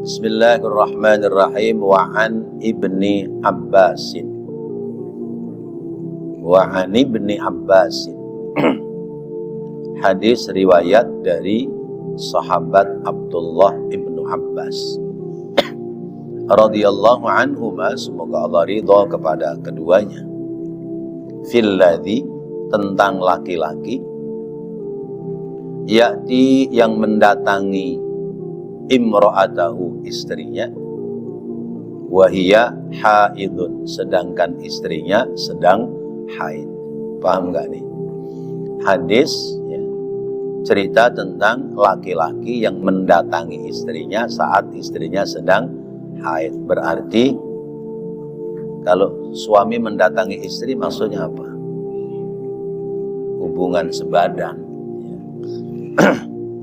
Bismillahirrahmanirrahim. Wa an ibni Abbasin. Wa an ibni Abbasin. Hadis riwayat dari sahabat Abdullah ibnu Abbas radhiyallahu anhuma, semoga Allah ridha kepada keduanya. Filladzi, tentang laki-laki, ya'ti, yang mendatangi, imra'atahu, istrinya, wahia haidun, sedangkan istrinya sedang haid. Paham gak nih? Hadis ya, cerita tentang laki-laki yang mendatangi istrinya saat istrinya sedang haid. Berarti kalau suami mendatangi istri maksudnya apa? Hubungan sebadan ya.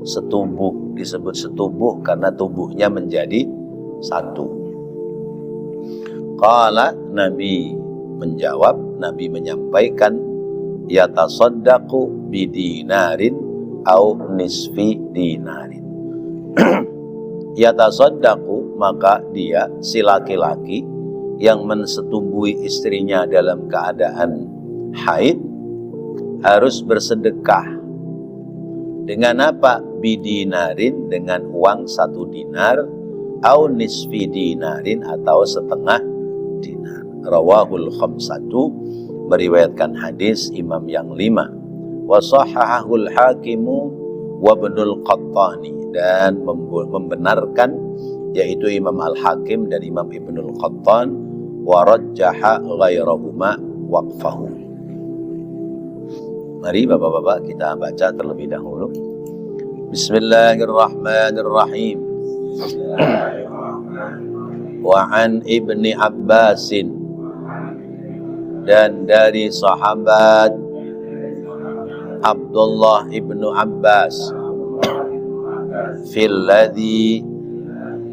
Setubuh, disebut setubuh karena tubuhnya menjadi satu. Qala, Nabi menjawab, Nabi menyampaikan, yatasaddaqu bidinarin au nisfi dinarin. Yatasaddaqu, maka dia, si laki-laki yang mensetubuhi istrinya dalam keadaan haid, harus bersedekah. Dengan apa? Bidinarin, dengan uang 1 dinar, au nisfi dinarin, atau setengah dinar. Rawahul khamsatu, meriwayatkan hadis Imam yang 5. Wa sahahahul hakimu wa ibnul Qattani, dan membenarkan yaitu Imam Al-Hakim dan Imam Ibnul Qattan, wa rajjaha ghairahuma waqfahu. Mari bapak-bapak kita baca terlebih dahulu. Bismillahirrahmanirrahim. Wa an ibni Abbasin, dan dari sahabat Abdullah ibnu Abbas, filladzi,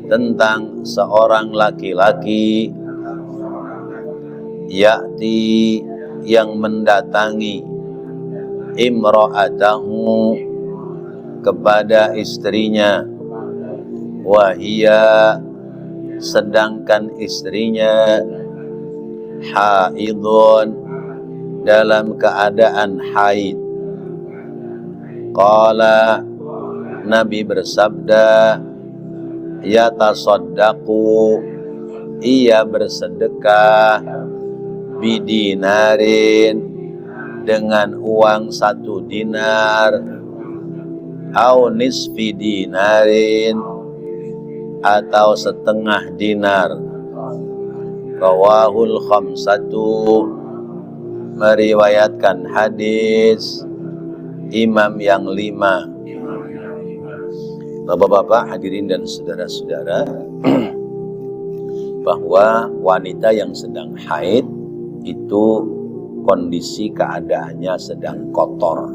tentang seorang laki-laki, ya'ti, yang mendatangi, imra'atahu, kepada istrinya, wahia, sedangkan istrinya haidun, dalam keadaan haid. Qala, Nabi bersabda, yatasaddaqu, ia bersedekah, bidinarin, dengan uang 1 dinar, au nisfi dinarin, atau setengah dinar. Rawahul khamsatu, meriwayatkan hadis Imam yang 5. Bapak-bapak, hadirin dan saudara-saudara, bahwa wanita yang sedang haid itu kondisi keadaannya sedang kotor.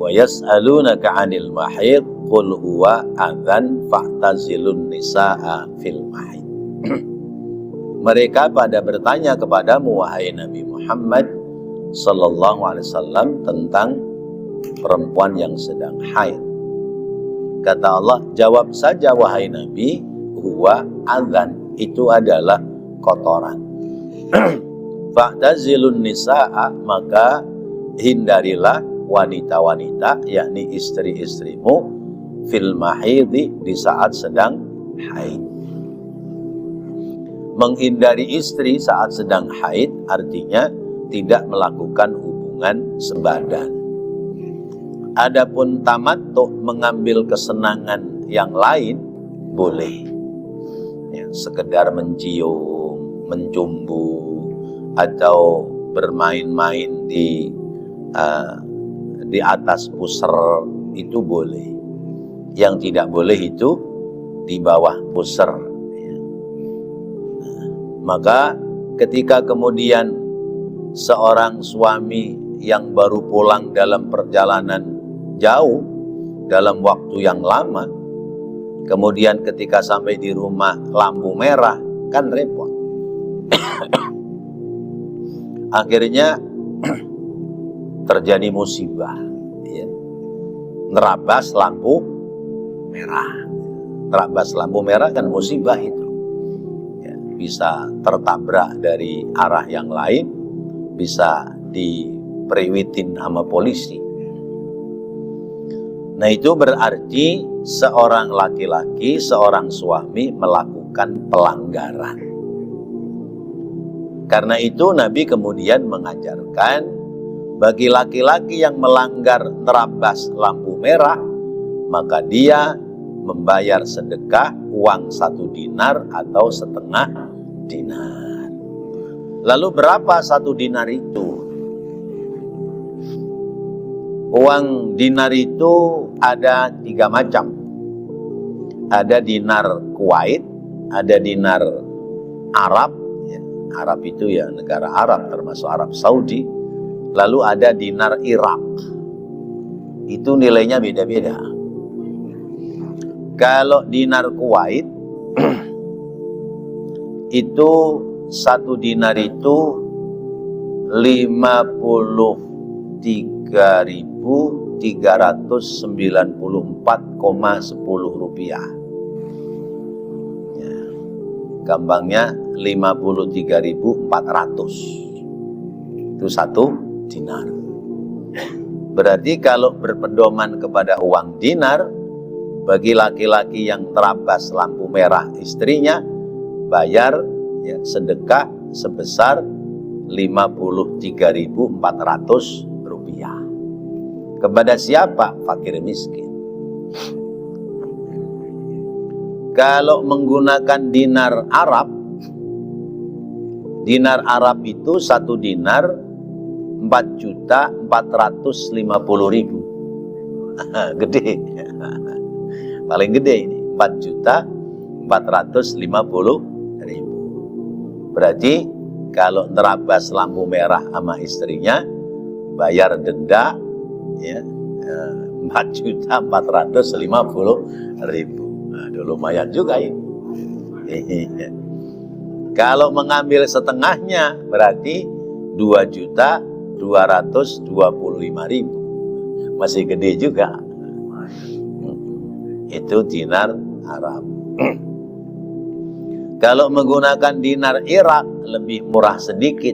Wa yas'alunaka 'anil mahid qul huwa adzan fa'tazilun nisaa fil mahid. Mereka pada bertanya kepadamu, wahai Nabi Muhammad sallallahu alaihi wasallam, tentang perempuan yang sedang haid. Kata Allah, jawab saja wahai Nabi, huwa adzan, itu adalah kotoran. Fa'tazilun nisaa, maka hindarilah wanita-wanita, yakni istri-istrimu, fil mahidhi, di saat sedang haid. Menghindari istri saat sedang haid artinya tidak melakukan hubungan sebadan. Adapun tamattu, mengambil kesenangan yang lain, boleh. Ya, sekedar mencium, mencumbu, atau bermain-main di atas pusar, itu boleh. Yang tidak boleh itu di bawah pusar. Ya. Maka ketika kemudian seorang suami yang baru pulang dalam perjalanan jauh, dalam waktu yang lama, kemudian ketika sampai di rumah lampu merah, kan repot. Akhirnya terjadi musibah, ya. Nerabas lampu merah. terabas lampu merah kan musibah itu. Ya, bisa tertabrak dari arah yang lain, bisa diperiwitin sama polisi. Nah itu berarti seorang laki-laki, seorang suami melakukan pelanggaran. Karena itu Nabi kemudian mengajarkan bagi laki-laki yang melanggar terabas lampu merah, maka dia membayar sedekah uang 1 dinar atau setengah dinar. Lalu berapa 1 dinar itu? Uang dinar itu ada 3 macam. Ada dinar Kuwait, ada dinar Arab, ya, Arab itu ya negara Arab termasuk Arab Saudi. Lalu ada dinar Irak. Itu nilainya beda-beda. Kalau dinar Kuwait itu 1 dinar itu 53.394,10 rupiah. Ya, gampangnya 53.400. Itu 1 dinar. Berarti kalau berpedoman kepada uang dinar, bagi laki-laki yang terabas lampu merah istrinya, bayar ya, sedekah sebesar 53.400 rupiah. Kepada siapa? Fakir miskin. Kalau menggunakan dinar Arab itu 1 dinar 4.450.000. Gede. Paling gede ini 4.450.000. Berarti kalau terabas lampu merah sama istrinya, bayar denda ya 4.450.000. Aduh, lumayan juga ini. Kalau mengambil setengahnya berarti 2.225.000. Masih gede juga. Itu dinar Arab. Kalau menggunakan dinar Irak lebih murah sedikit,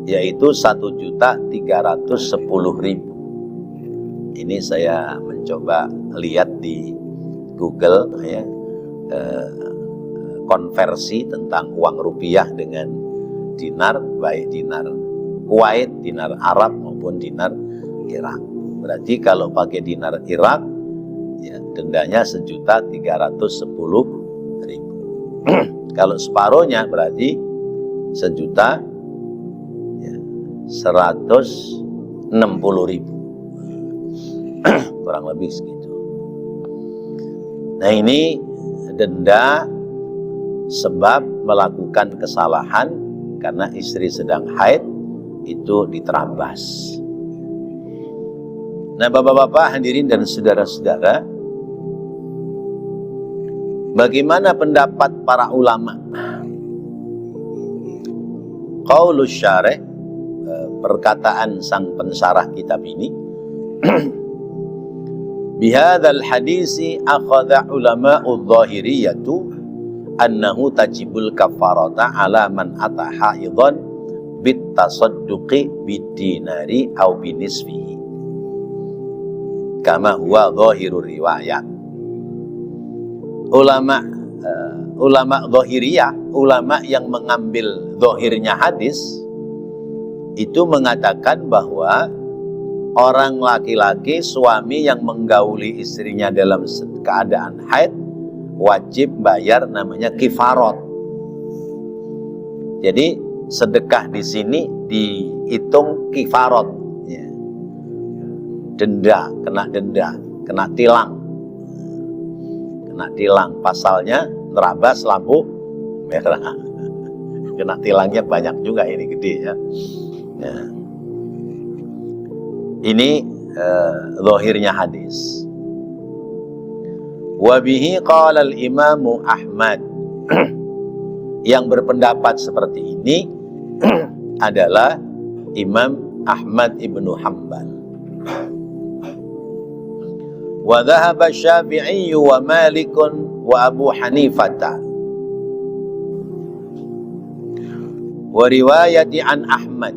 yaitu 1.310.000. Ini saya mencoba lihat di Google ya, konversi tentang uang rupiah dengan dinar, baik dinar Kuwait, dinar Arab maupun dinar Irak. Berarti kalau pakai dinar Irak ya, dendanya 1.310.000. Kalau separuhnya berarti 1.160.000. Kurang lebih segitu. Nah ini denda sebab melakukan kesalahan karena istri sedang haid itu diterabas. Nah bapak-bapak hadirin dan saudara-saudara, bagaimana pendapat para ulama? Qaulus syarih, perkataan sang pensarah kitab ini, bihadzal hadisi akhadha ulama'udz zahiriyatu annahu tajibul kafarata ala man ata haidhan bit tasadduqi bid dinari aw binisfihi kama huwa zahirur riwayat. Ulama zahiriyah, ulama yang mengambil zahirnya hadis itu mengatakan bahwa orang laki-laki, suami yang menggauli istrinya dalam keadaan haid wajib bayar namanya kifarat. Jadi sedekah di sini dihitung kifarat, ya. Denda, kena tilang. Kena tilang, pasalnya nerabas lampu merah. Kena tilangnya banyak juga, ini gede ya. Ya. Ini zahirnya hadis. Wa bihi qala al-Imam Ahmad. Yang berpendapat seperti ini adalah Imam Ahmad ibnu Hanbal. Wa dhahaba Syafi'i wa Malikun wa Abu Hanifata. Wa riwayati an Ahmad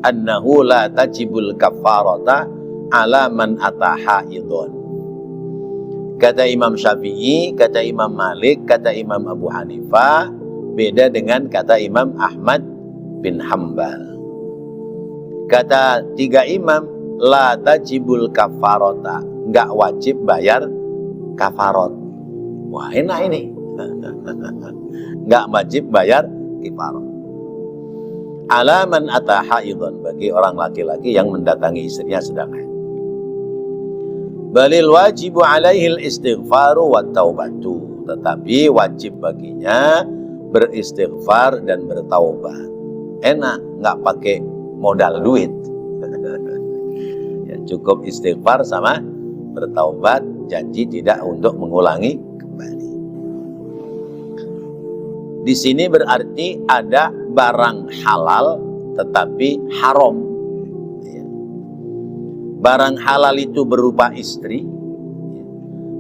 annahu la tajibul kafarata ala man ata haidun. Kata Imam Syafi'i, kata Imam Malik, kata Imam Abu Hanifah, beda dengan kata Imam Ahmad bin Hanbal. Kata tiga imam, la tajibul kafarata, enggak wajib bayar kafarat. Wah, enak ini. Enggak wajib bayar kafarat. Ala man ata haidun, bagi orang laki-laki yang mendatangi istrinya sedang haid. Balil wajibu alaihil istighfaru wa taubatu, tetapi wajib baginya beristighfar dan bertaubat. Enak, nggak pakai modal duit. Ya, cukup istighfar sama bertaubat, janji tidak untuk mengulangi kembali. Di sini berarti ada barang halal tetapi haram. Barang halal itu berupa istri,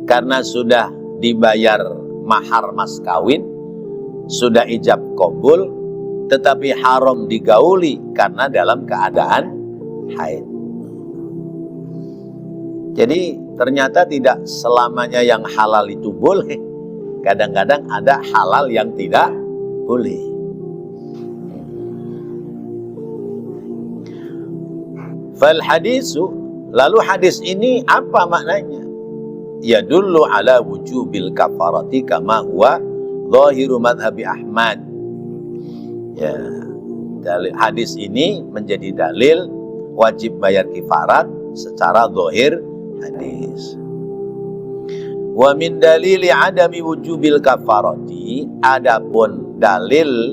karena sudah dibayar mahar mas kawin, sudah ijab kabul, tetapi haram digauli karena dalam keadaan haid. Jadi ternyata tidak selamanya yang halal itu boleh. Kadang-kadang ada halal yang tidak boleh. Fal hadisu, lalu hadis ini apa maknanya? Yadullu ala wujubil kafarati kama huwa zahiru madhabi Ahmad. Ya, hadis ini menjadi dalil wajib bayar kifarat secara zahir hadis. Wa min dalili adami wujubil kafarati, adapun dalil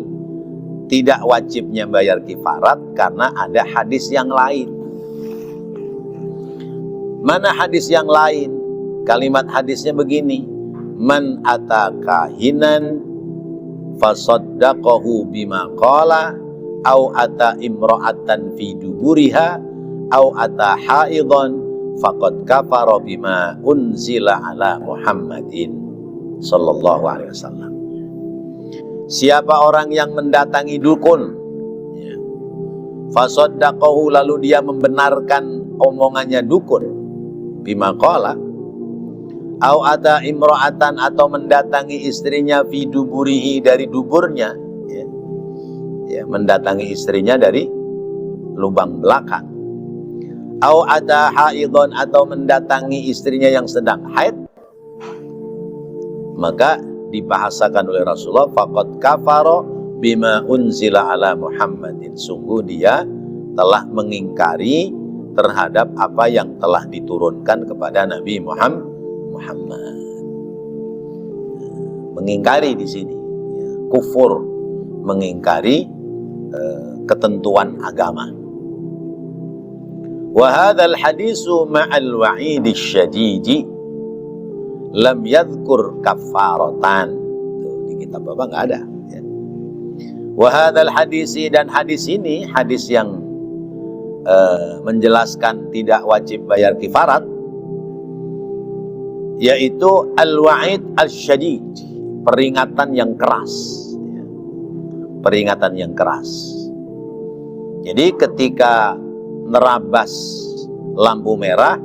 tidak wajibnya bayar kifarat karena ada hadis yang lain. Mana hadis yang lain? Kalimat hadisnya begini: man ataka hinan fasaddaqahu bima qala au ata imra'atan fi duburiha au ata haidhan faqad kafara bima unzila ala Muhammadin sallallahu alaihi wasallam. Siapa orang yang mendatangi dukun, fasaddaqahu, lalu dia membenarkan omongannya dukun, bima qala, au ata imra'atan, atau mendatangi istrinya fi duburihi, dari duburnya, mendatangi istrinya dari lubang belakang, au ata haidon, atau mendatangi istrinya yang sedang haid, maka dibahasakan oleh Rasulullah, faqad kafara bima unzila ala Muhammadin, sungguh dia telah mengingkari terhadap apa yang telah diturunkan kepada Nabi Muhammad. Mengingkari di sini kufur, mengingkari ketentuan agama. Wa hadzal hadisu ma'al wa'idi syadidi lam yadhkur kafaratan. Di kitab Bapak nggak ada. Wa hadzal hadisi, dan hadis ini hadis yang menjelaskan tidak wajib bayar kifarat, yaitu al-wa'id al-syadid, peringatan yang keras. Peringatan yang keras. Jadi ketika nerabas lampu merah,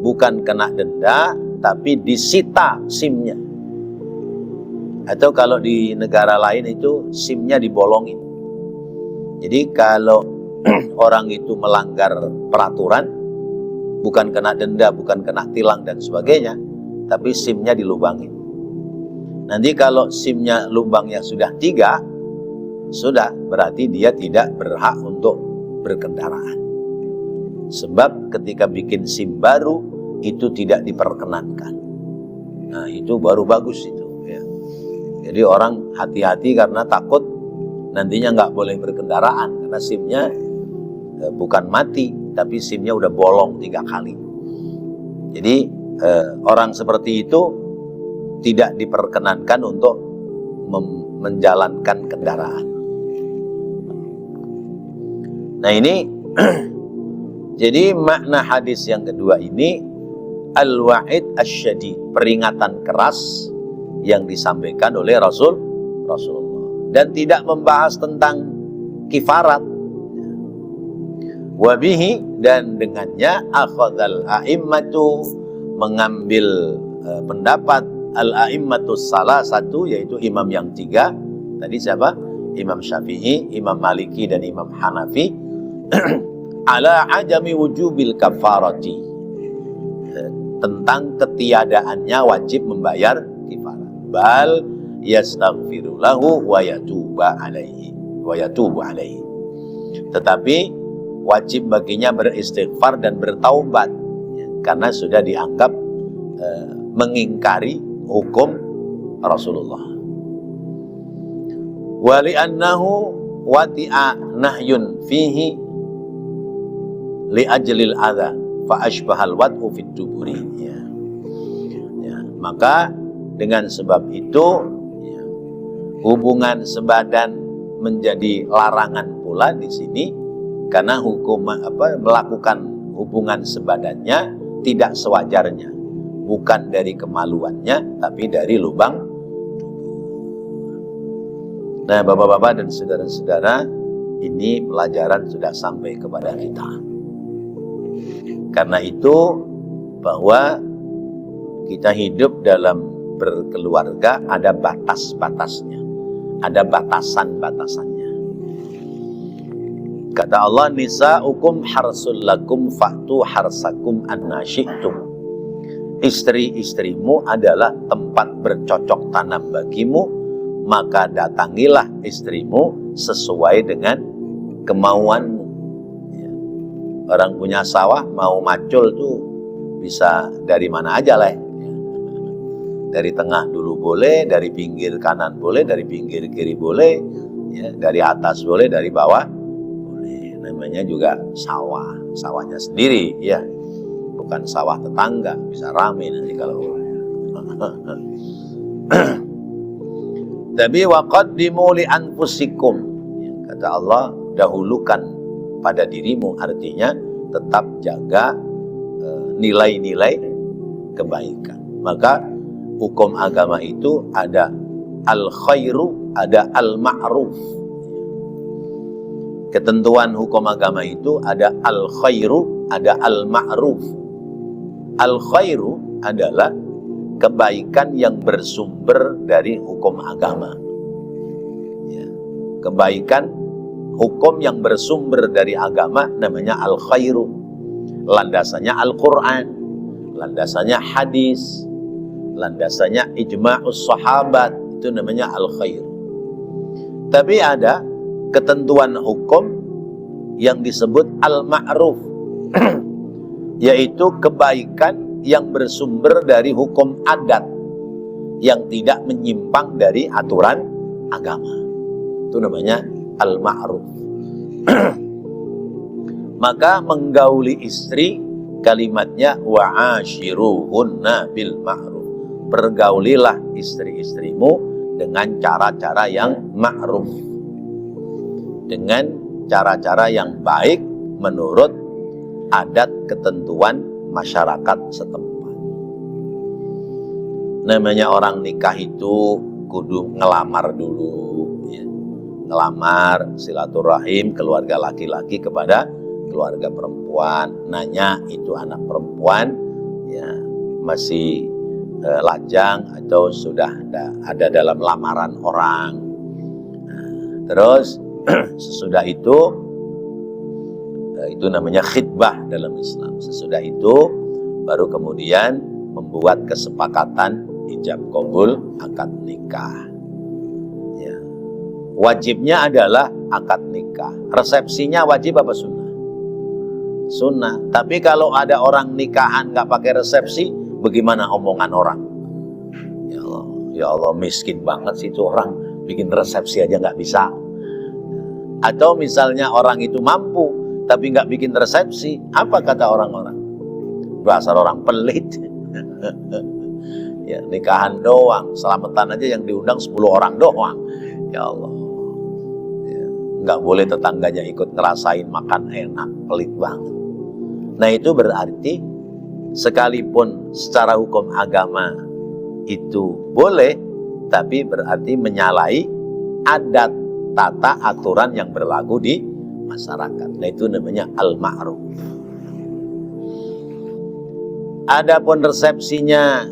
bukan kena denda, tapi disita SIM-nya. Atau kalau di negara lain itu SIM-nya dibolongin. Jadi kalau orang itu melanggar peraturan, bukan kena denda, bukan kena tilang dan sebagainya, tapi SIM-nya dilubangin. Nanti kalau SIM-nya lubangnya sudah 3, sudah berarti dia tidak berhak untuk berkendaraan. Sebab ketika bikin SIM baru itu tidak diperkenankan. Nah, itu baru bagus itu. Ya. Jadi orang hati-hati karena takut nantinya nggak boleh berkendaraan karena SIM-nya bukan mati, tapi SIM-nya udah bolong 3 kali. Jadi orang seperti itu tidak diperkenankan untuk menjalankan kendaraan. Nah ini jadi makna hadis yang kedua ini, al-wa'id asyadid, peringatan keras yang disampaikan oleh Rasulullah, dan tidak membahas tentang kifarat. Wabihi, dan dengannya akhadhal a'immatu, mengambil pendapat al-a'immatu salah satu, yaitu imam yang tiga tadi siapa? Imam Syafi'i, Imam Maliki, dan Imam Hanafi ala ajami wujubil kafarati, tentang ketiadaannya wajib membayar kifarat. Bal yastaghfiru lahu wa yatubu alaihi, tetapi wajib baginya beristighfar dan bertaubat, karena sudah dianggap mengingkari hukum Rasulullah. Wa li'annahu wati'a nahyun fihi li ajlil adha fa ashbahal wad'u fit duburi. Maka dengan sebab itu hubungan sebadan menjadi larangan pula di sini, karena melakukan hubungan sebadannya tidak sewajarnya, bukan dari kemaluannya tapi dari lubang tubuh. Nah, bapak-bapak dan saudara-saudara, ini pelajaran sudah sampai kepada kita. Karena itu, bahwa kita hidup dalam berkeluarga ada batas-batasnya, ada batasan-batasannya. Kata Allah, nisa'ukum harsul lakum fa'tu harsakum anna syi'tum. Istri-istrimu adalah tempat bercocok tanam bagimu, maka datangilah istrimu sesuai dengan kemauanmu. Orang punya sawah mau macul tuh bisa dari mana aja lah. Dari tengah dulu boleh, dari pinggir kanan boleh, dari pinggir kiri boleh, dari atas boleh, dari bawah boleh. Namanya juga sawah, sawahnya sendiri, ya, bukan sawah tetangga, bisa rame nanti kalau. Tapi waqaddimu li anfusikum, kata Allah, dahulukan pada dirimu, artinya tetap jaga nilai-nilai kebaikan. Maka hukum agama itu ada al-khairu, ada al-ma'ruf. Ketentuan hukum agama itu ada al-khairu, ada al-ma'ruf. Al-khairu adalah kebaikan yang bersumber dari hukum agama. Kebaikan hukum yang bersumber dari agama namanya al-khairu. Landasannya Al-Quran, landasannya hadis, landasannya ijma'us sahabat, itu namanya al-khair. Tapi ada ketentuan hukum yang disebut al-ma'ruf, yaitu kebaikan yang bersumber dari hukum adat yang tidak menyimpang dari aturan agama. Itu namanya al-ma'ruf. Maka menggauli istri, kalimatnya wa'ashiruhunna bil ma'ruf. Pergaulilah istri-istrimu dengan cara-cara yang ma'ruf, dengan cara-cara yang baik menurut adat ketentuan masyarakat setempat. Namanya orang nikah itu kudu ngelamar dulu, ya. Ngelamar, silaturahim keluarga laki-laki kepada keluarga perempuan, nanya itu anak perempuan ya masih lajang atau sudah ada dalam lamaran orang. Terus sesudah itu namanya khitbah dalam Islam. Sesudah itu baru kemudian membuat kesepakatan ijab qabul akad nikah. Ya. Wajibnya adalah akad nikah. Resepsinya wajib apa sunnah? Sunnah. Tapi kalau ada orang nikahan nggak pakai resepsi, bagaimana omongan orang? Ya Allah, miskin banget sih itu orang, bikin resepsi aja nggak bisa. Atau misalnya orang itu mampu tapi nggak bikin resepsi, apa kata orang-orang? Dasar orang pelit. Ya, nikahan doang, selamatan aja yang diundang 10 orang doang. Ya Allah, ya, nggak boleh tetangganya ikut ngerasain makan enak, pelit banget. Nah itu berarti sekalipun secara hukum agama itu boleh, tapi berarti menyalahi adat tata aturan yang berlaku di masyarakat. Nah, itu namanya al-ma'ruf. Adapun resepsinya,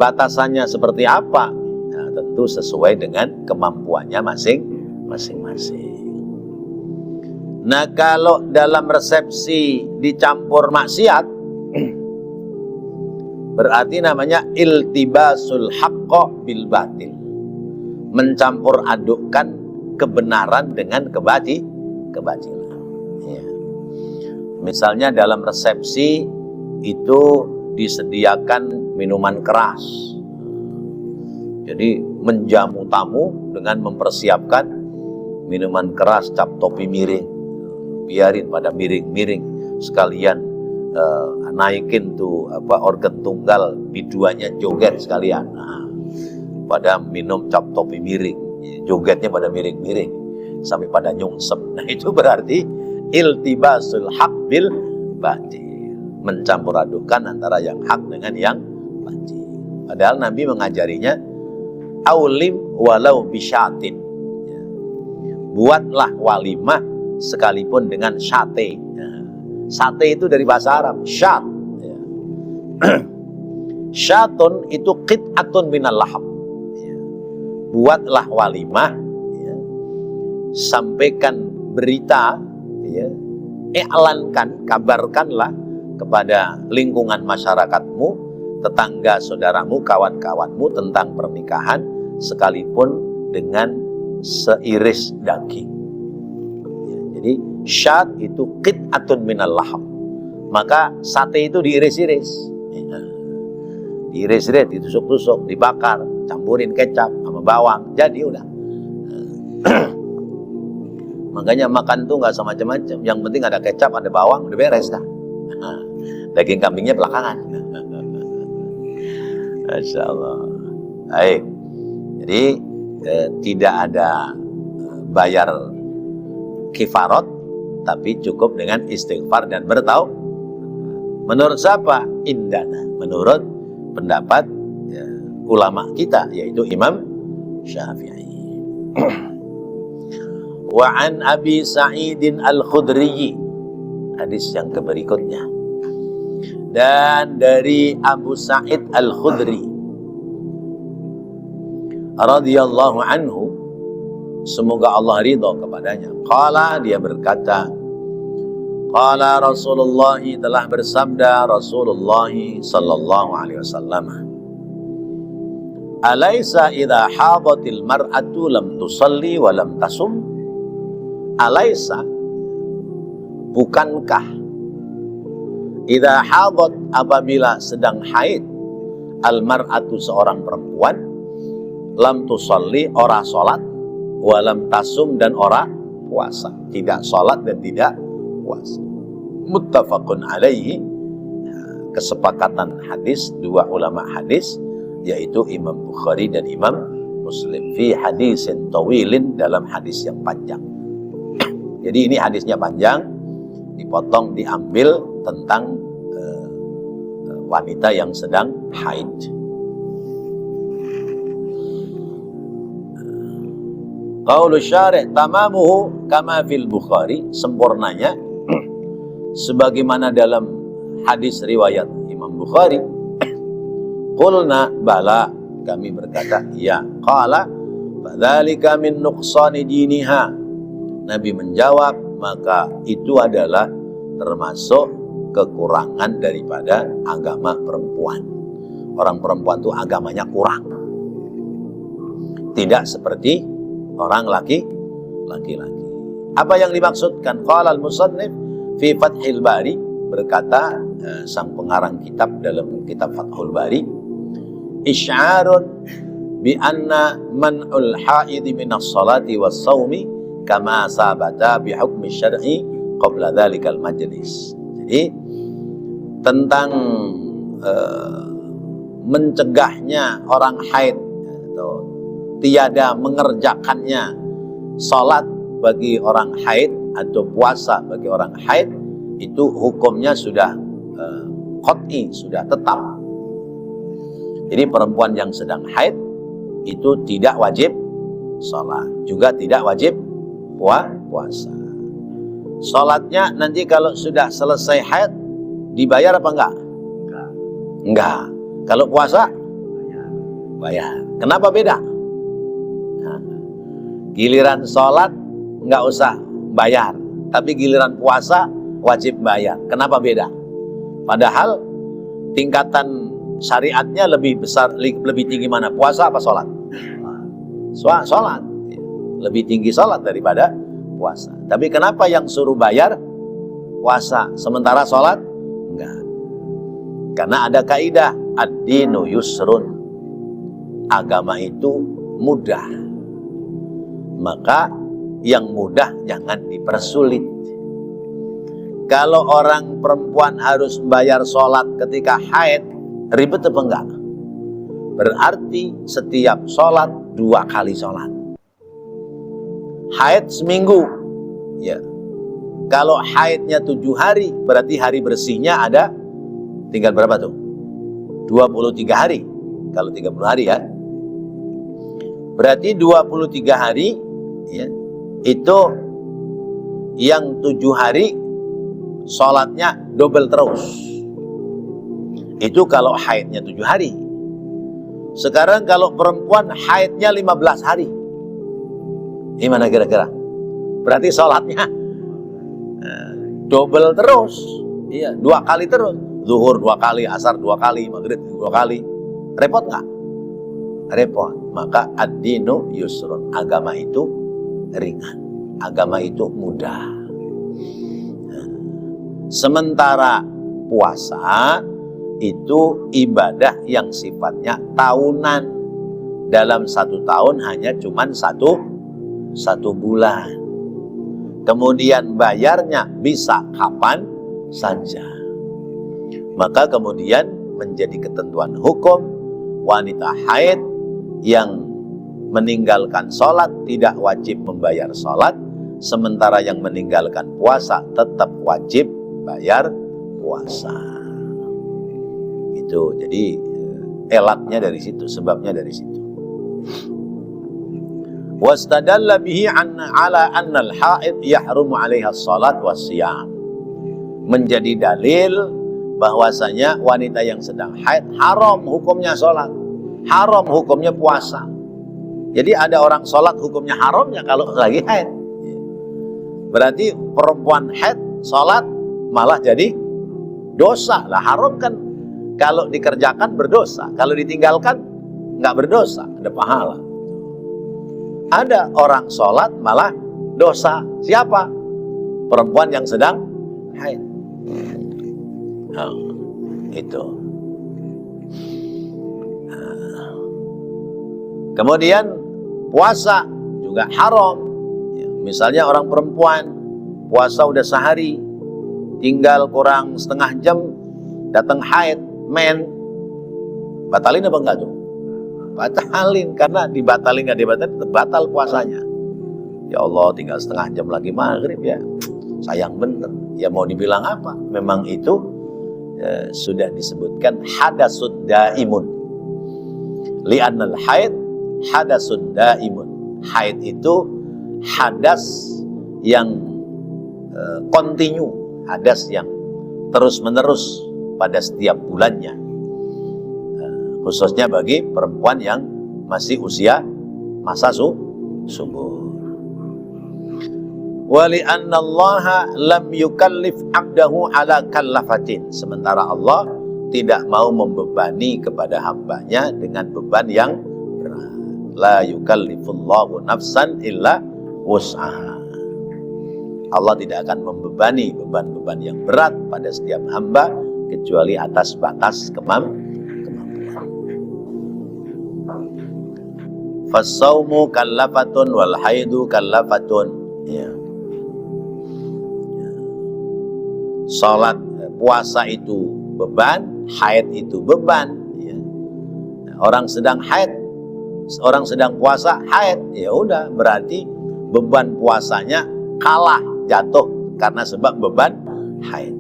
batasannya seperti apa? Nah, tentu sesuai dengan kemampuannya masing-masing. Nah, kalau dalam resepsi dicampur maksiat, berarti namanya iltibasul haqqo bil batil. Mencampur adukkan kebenaran dengan kebajilan. Ya. Misalnya dalam resepsi itu disediakan minuman keras. Jadi menjamu tamu dengan mempersiapkan minuman keras cap topi miring. Biarin pada miring-miring, sekalian naikin tuh organ tunggal, biduannya joget sekalian. Nah, pada minum cap topi miring, jogetnya pada miring-miring sampai pada nyungsep. Nah, itu berarti iltibasul haq bil batil. Mencampur adukan antara yang hak dengan yang batil. Padahal Nabi mengajarinya aulim walau bisyatin. Ya. Buatlah walimah sekalipun dengan sate. Ya. Sate itu dari bahasa Arab, syat. Ya. Syatun itu qit'atun minal laham. Ya. Buatlah walimah, ya. Sampaikan berita, ya. Iklankan, kabarkanlah kepada lingkungan masyarakatmu, tetangga saudaramu, kawan-kawanmu tentang pernikahan sekalipun dengan seiris daging. Ya, jadi syat itu qit'atun minal laham. Maka sate itu diiris-iris. Ya, diiris-iris, ditusuk-tusuk, dibakar, campurin kecap sama bawang, jadi udah. Makanya makan tuh nggak sama macam-macam. Yang penting ada kecap, ada bawang, udah beres dah. Daging kambingnya belakangan. Masya Allah. Baik. Jadi tidak ada bayar kifarat, tapi cukup dengan istighfar dan bertaubat. Menurut siapa? Indana. Menurut pendapat ulama kita, yaitu Imam Syafi'i. Wa an Abi Sa'idin Al-Khudri, hadis yang berikutnya, dan dari Abu Sa'id Al-Khudri radhiyallahu anhu, semoga Allah ridha kepadanya. Qala, dia berkata, qala Rasulullah, telah bersabda Rasulullah sallallahu alaihi wasallam, alaysa idha hadatil mar'atu lam tusalli wa lam tasum. Alaysa, bukankah, idza hadat, apabila sedang haid, al-mar'atu, seorang perempuan, lam tusalli, ora salat, wa lam tasum, dan ora puasa, tidak salat dan tidak puasa. Muttafaqun alaihi, kesepakatan hadis dua ulama hadis, yaitu Imam Bukhari dan Imam Muslim, fi hadisin tawilin, dalam hadis yang panjang. Jadi ini hadisnya panjang, dipotong, diambil tentang wanita yang sedang haid. Qaulu syarih tamamuhu kama fil Bukhari, sempurnanya sebagaimana dalam hadis riwayat Imam Bukhari. Qulna bala, kami berkata ya. Qala fadzalika min nuqsani diniha. Nabi menjawab, maka itu adalah termasuk kekurangan daripada agama perempuan. Orang perempuan itu agamanya kurang, tidak seperti orang laki-laki. Apa yang dimaksudkan? Qala al-musannif fi Fathil Bari, berkata sang pengarang kitab dalam kitab Fathul Bari, isy'arun bi anna man'ul haidi minas salati was saumi kama sabata bi hukmi syar'i qabla dzalikal majlis. Jadi tentang mencegahnya orang haid atau tiada mengerjakannya salat bagi orang haid atau puasa bagi orang haid, itu hukumnya sudah qat'i, sudah tetap. Jadi perempuan yang sedang haid itu tidak wajib sholat, juga tidak wajib puasa. Sholatnya nanti kalau sudah selesai haid dibayar apa enggak? Enggak. Kalau puasa bayar. Kenapa beda? Nah, giliran sholat enggak usah bayar, tapi giliran puasa wajib bayar. Kenapa beda? Padahal tingkatan syariatnya lebih besar, lebih tinggi mana? Puasa apa sholat? Sholat. Lebih tinggi sholat daripada puasa. Tapi kenapa yang suruh bayar puasa, sementara sholat enggak? Karena ada kaidah ad-dinu yusrun, agama itu mudah, maka yang mudah jangan dipersulit. Kalau orang perempuan harus bayar sholat ketika haid, ribet apa enggak? Berarti setiap sholat 2 kali sholat. Haid seminggu, ya. Kalau haidnya 7 hari, berarti hari bersihnya ada tinggal berapa tuh? 23 hari. Kalau 30 hari ya. Berarti 23 hari, ya. Itu yang 7 hari sholatnya double terus. Itu kalau haidnya 7 hari. Sekarang kalau perempuan haidnya 15 hari, gimana kira-kira? Berarti sholatnya double terus. Iya, 2 kali terus. Zuhur 2 kali, asar 2 kali, maghrib 2 kali. Repot nggak? Repot. Maka ad-dinu yusrun, agama itu ringan, agama itu mudah. Sementara puasa itu ibadah yang sifatnya tahunan. Dalam 1 tahun hanya cuman satu bulan. Kemudian bayarnya bisa kapan saja. Maka kemudian menjadi ketentuan hukum, wanita haid yang meninggalkan sholat tidak wajib membayar sholat, sementara yang meninggalkan puasa tetap wajib bayar puasa. Itu jadi elatnya dari situ, sebabnya dari situ. Wastadalla bihi ala anna al-haid yahrumu 'alaiha shalat was-shiyam. Menjadi dalil bahwasanya wanita yang sedang haid haram hukumnya sholat, haram hukumnya puasa. Jadi ada orang sholat hukumnya haramnya kalau lagi haid. Berarti perempuan haid sholat malah jadi dosa. Lah haram kan kalau dikerjakan berdosa, kalau ditinggalkan nggak berdosa, ada pahala. Ada orang sholat malah dosa. Siapa? Perempuan yang sedang haid. Nah, itu. Nah. Kemudian puasa juga haram. Ya, misalnya orang perempuan puasa udah sehari, tinggal kurang setengah jam datang haid, batalin apa enggak tuh? Batalin, karena dibatalin nggak dibatalin tetap batal puasanya. Ya Allah, tinggal setengah jam lagi maghrib ya, sayang bener. Ya mau dibilang apa? Memang itu sudah disebutkan hadasud daimun. Li'annal haid hadasud daimun. Haid itu hadas yang kontinu, hadas yang terus-menerus pada setiap bulannya. Khususnya bagi perempuan yang masih usia masa subur. Wali anna Allah lam yukallif abdahu ala kallafatin. Sementara Allah tidak mau membebani kepada hambanya dengan beban yang berat. La yukallifullahu nafsan illa wus'aha. Allah tidak akan membebani beban-beban yang berat pada setiap hamba kecuali atas batas kemampuan. Fasaumu kallafatun wal haidu kallafatun. Ya. Salat, puasa itu beban, haid itu beban. Ya. Orang sedang haid, orang sedang puasa haid, ya udah berarti beban puasanya kalah, jatuh karena sebab beban haid.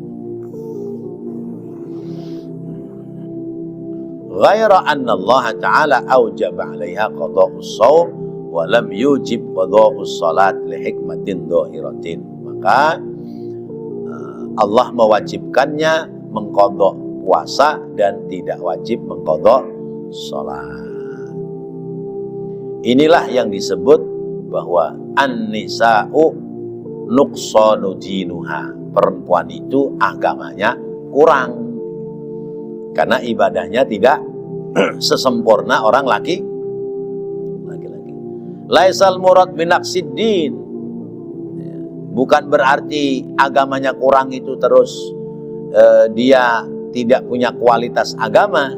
ghaira anna Allah Ta'ala aujaba 'alaiha qada'us shaum wa lam yujib qada'us salat li hikmatin dhahiratin. Maka Allah mewajibkannya mengqadha puasa dan tidak wajib mengqadha salat. Inilah yang disebut bahwa an-nisa'u nuqsanu dinuha. Perempuan itu agamanya kurang karena ibadahnya tidak sesempurna orang laki-laki. Laisal murad binaqsiddin, bukan berarti agamanya kurang itu terus dia tidak punya kualitas agama.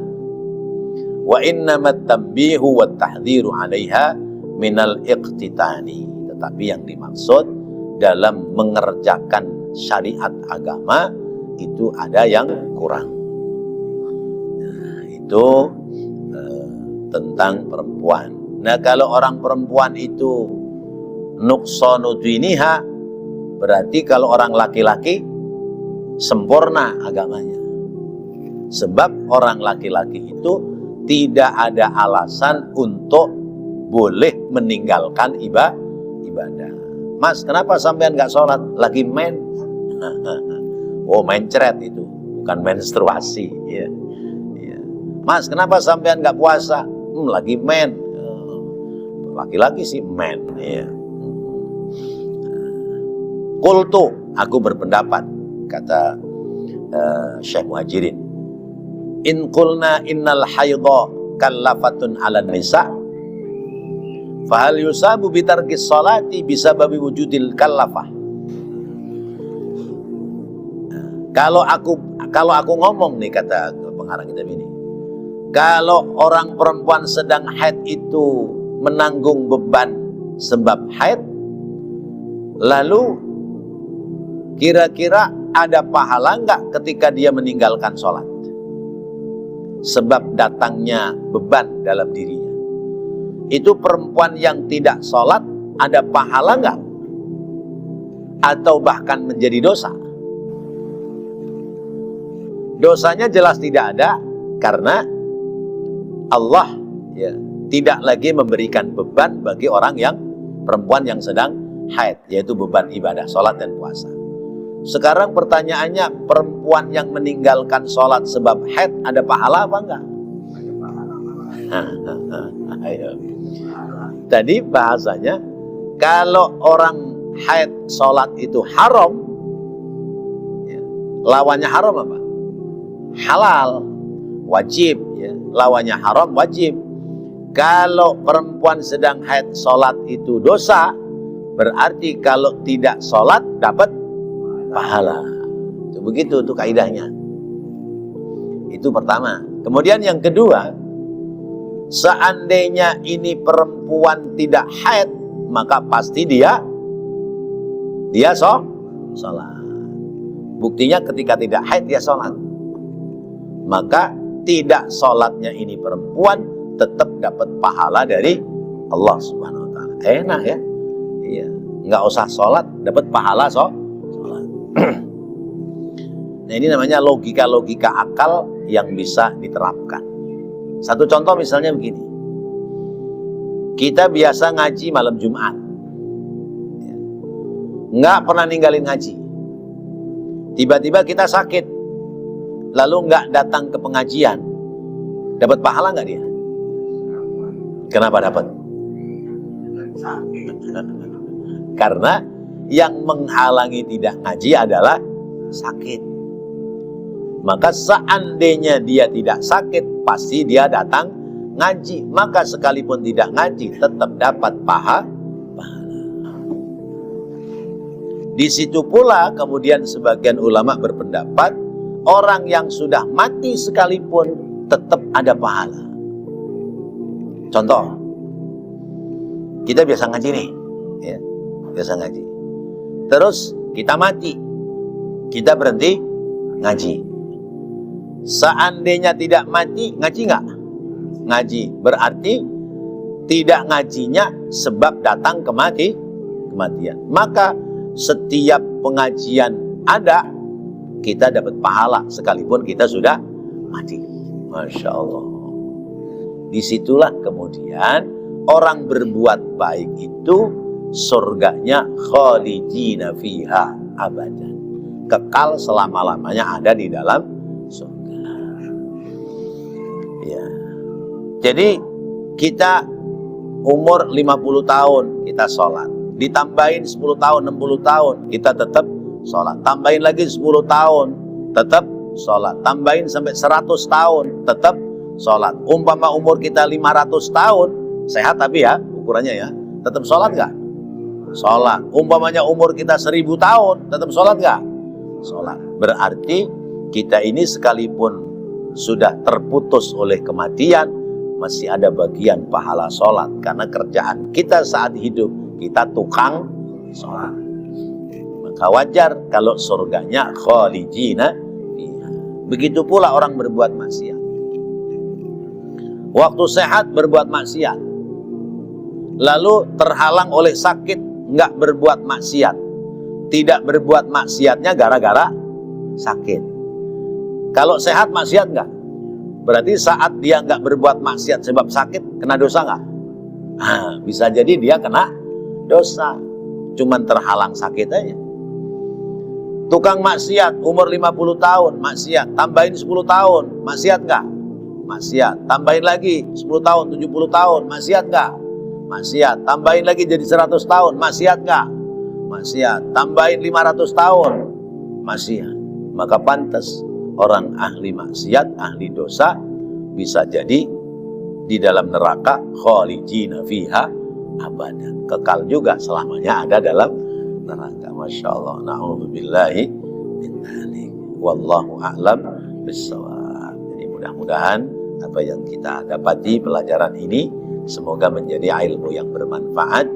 Wa innamat tanbihu wat tahdhiru 'alaiha minal iqtitani. Tetapi yang dimaksud dalam mengerjakan syariat agama itu ada yang kurang. Nah, itu tentang perempuan. Nah, kalau orang perempuan itu nuqsanu diniha, berarti kalau orang laki-laki sempurna agamanya. Sebab orang laki-laki itu tidak ada alasan untuk boleh meninggalkan ibadah. Mas, kenapa sampean nggak sholat? Lagi main. Oh, mencret itu, bukan menstruasi. Ya. Ya. Mas, kenapa sampean nggak puasa? Lagi main. Laki-laki sih main. Ya. Qultu, aku berpendapat, kata Syekh Muhajirin. In qulna innal haidha kallafatun 'alan nisa' fahal yusabu bitarkis salati bisababi wujudil kallafah. Kalau aku ngomong nih, kata pengarang kitab ini, kalau orang perempuan sedang haid itu menanggung beban sebab haid, lalu kira-kira ada pahala enggak ketika dia meninggalkan sholat sebab datangnya beban dalam dirinya? Itu perempuan yang tidak sholat ada pahala enggak? Atau bahkan menjadi dosa? Dosanya jelas tidak ada, karena Allah tidak lagi memberikan beban bagi orang yang perempuan yang sedang haid, yaitu beban ibadah, sholat dan puasa. Sekarang pertanyaannya, perempuan yang meninggalkan sholat sebab haid ada pahala apa enggak? Tadi bahasanya, kalau orang haid sholat itu haram, lawannya haram apa? Halal, wajib. Lawannya haram, wajib. Kalau perempuan sedang haid sholat itu dosa, berarti kalau tidak sholat dapat pahala. Itu begitu tuh kaidahnya. Itu pertama. Kemudian yang kedua, seandainya ini perempuan tidak haid, maka pasti dia sholat. Buktinya ketika tidak haid dia sholat. Maka tidak sholatnya ini perempuan tetap dapat pahala dari Allah Subhanahu wa Ta'ala. Enak ya? Iya. Nggak usah sholat, dapat pahala sholat. Nah, ini namanya logika-logika akal yang bisa diterapkan. Satu contoh misalnya begini. Kita biasa ngaji malam Jumat. Nggak pernah ninggalin ngaji. Tiba-tiba kita sakit, lalu nggak datang ke pengajian. Dapat pahala nggak dia? Kenapa dapat? Karena yang menghalangi tidak ngaji adalah sakit. Maka seandainya dia tidak sakit, pasti dia datang ngaji. Maka sekalipun tidak ngaji, tetap dapat pahala. Di situ pula kemudian sebagian ulama berpendapat, orang yang sudah mati sekalipun tetap ada pahala. Contoh, kita biasa ngaji nih, ya, biasa ngaji. Terus kita mati, kita berhenti ngaji. Seandainya tidak mati, ngaji nggak? Ngaji. Berarti tidak ngajinya sebab datang kematian. Maka setiap pengajian ada, kita dapat pahala sekalipun kita sudah mati. Masya Allah. disitulah kemudian orang berbuat baik itu surganya khalidina fiha abadan, kekal selama-lamanya ada di dalam surga. Ya. Jadi kita umur 50 tahun kita sholat, ditambahin 10 tahun, 60 tahun kita tetap sholat, tambahin lagi 10 tahun tetap sholat, tambahin sampai 100 tahun tetap sholat. Umpama umur kita 500 tahun sehat tapi ya ukurannya ya, tetap sholat nggak? Sholat. Umpamanya umur kita 1000 tahun tetap sholat nggak? Sholat. Berarti kita ini sekalipun sudah terputus oleh kematian masih ada bagian pahala sholat, karena kerjaan kita saat hidup kita tukang sholat. Maka wajar kalau surganya khalidina fiha. Begitu pula orang berbuat maksiat. Waktu sehat berbuat maksiat, lalu terhalang oleh sakit nggak berbuat maksiat. Tidak berbuat maksiatnya gara-gara sakit. Kalau sehat maksiat nggak? Berarti saat dia nggak berbuat maksiat sebab sakit, kena dosa nggak? Nah, bisa jadi dia kena dosa, cuman terhalang sakit aja. Tukang maksiat umur 50 tahun maksiat, tambahin 10 tahun, maksiat nggak? Maksiat. Tambahin lagi 10 tahun, 70 tahun, maksiat nggak? Maksiat. Tambahin lagi jadi 100 tahun, maksiat nggak? Maksiat. Tambahin 500 tahun, maksiat. Maka pantas orang ahli maksiat, ahli dosa bisa jadi di dalam neraka khalidina fiha abadan, kekal juga selamanya ada dalam neraka. Masya Allah. Na'udzubillahi min dzalik. Wallahu a'lam bissawab. Jadi mudah-mudahan apa yang kita dapati pelajaran ini semoga menjadi ilmu yang bermanfaat.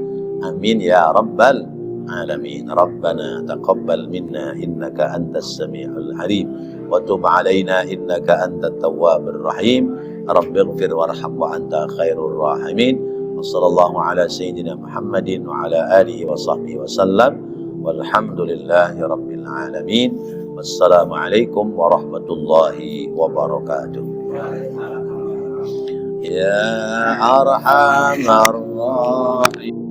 Amin ya rabbal alamin. Rabbana taqabbal minna innaka antas sami'ul alim wa tub alaina innaka antat tawwabur rahim. Rabbighfir warham wa anta khairur rahimin. Wassallallahu ala sayyidina Muhammadin wa ala alihi wa sahbihi wasallam. Walhamdulillahi rabbil alamin. Wassalamualaikum warahmatullahi wabarakatuh. Ya arhamar rahim.